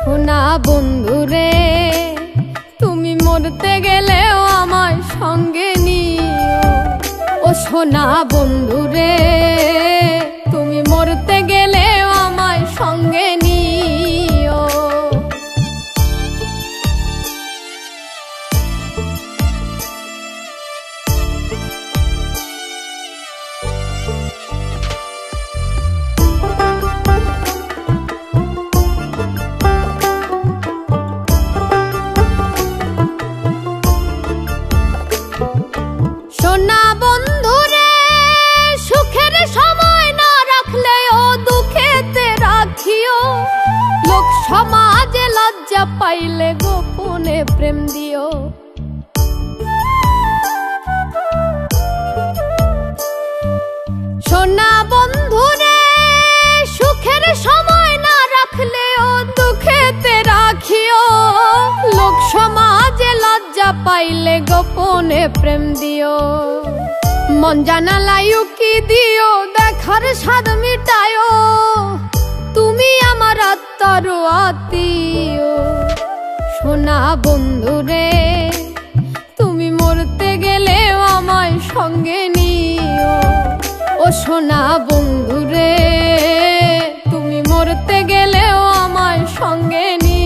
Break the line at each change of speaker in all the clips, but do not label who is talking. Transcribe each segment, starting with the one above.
সোনা বন্ধুরে তুমি মরতে গেলেও আমায় সঙ্গে নিও। ও সোনা বন্ধুরে তুমি মরতে গেলেও আমায় সঙ্গে নিও। সোনা বন্ধুরে সুখের সময় না রাখলেও দুঃখেতে রাখিও। লোক সমাজে লজ্জা পাইলে গোপনে প্রেম দিও। সোনা বন্ধুরে সুখের সময় না রাখলেও দুঃখেতে রাখিও। লোক সমাজে লজ্জা পাইলে গোপনে প্রেম দিও। মন জানালাই কি দিও দেখার স্বাদ মিটায়ো। তুমি আমার আত্মার আত্মীয়। সোনা বন্ধুরে তুমি মরতে গেলেও আমায় সঙ্গে নিও। ও সোনা বন্ধুরে তুমি মরতে গেলেও আমায় সঙ্গে নিও।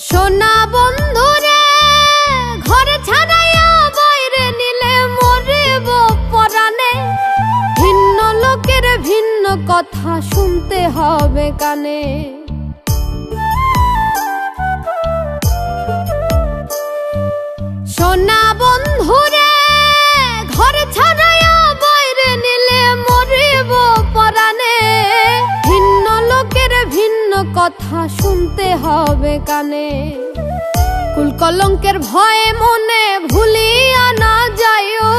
সোনা বন্ধুরে ঘর ছাড়াইয়া বাইরে নিলে মরিব পরাণে। ভিন্ন লোকের ভিন্ন কথা শুনতে হবে কানে। সোনা বন্ধুরে ঘর ছাড়াইয়া বাইরে নিলে মরিব পরাণে। ভিন্ন লোকের ভিন্ন কথা শুনতে হবে কানে। কুল কলঙ্কের ভয়ে মনে ভুলিয়া না যাইও।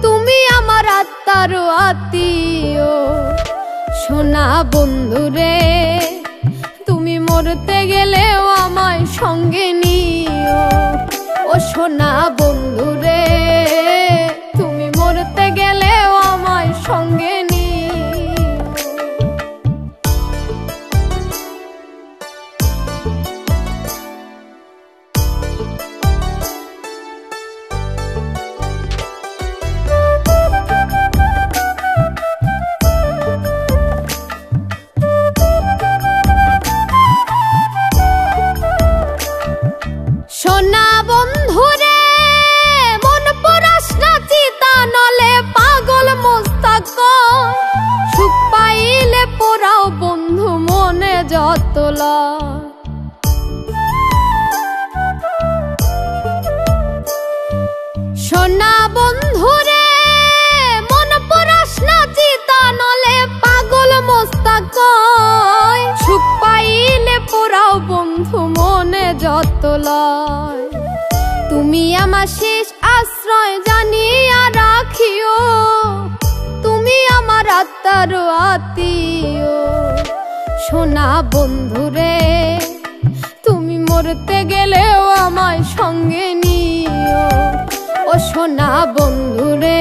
তুমি আমার আত্মার আত্মীয়। সোনা বন্ধুরে তুমি মরতে গেলেও আমায় সঙ্গে নিও। ও সোনা বন্ধুরে তুমি মরতে গেলেও আমায় সঙ্গে নিও। সোনা বন্ধুরে মন পরাস না চিতা নলে পাগল মোস্তাক। সুখ পাইলে পোড়াও বন্ধু মনে যত লয়। সোনা বন্ধুরে মন পরাস না চিতা নলে পাগল মোস্তাক। সুখ পাইলে পোড়াও বন্ধু মনে যত লয়। তুমি আমার শেষ আশ্রয় জানিয়া রাখিও। তুমি আমার আত্মার আত্মীয়। সোনা বন্ধুরে তুমি মরতে গেলেও আমায় সঙ্গে নিও। ও সোনা বন্ধুরে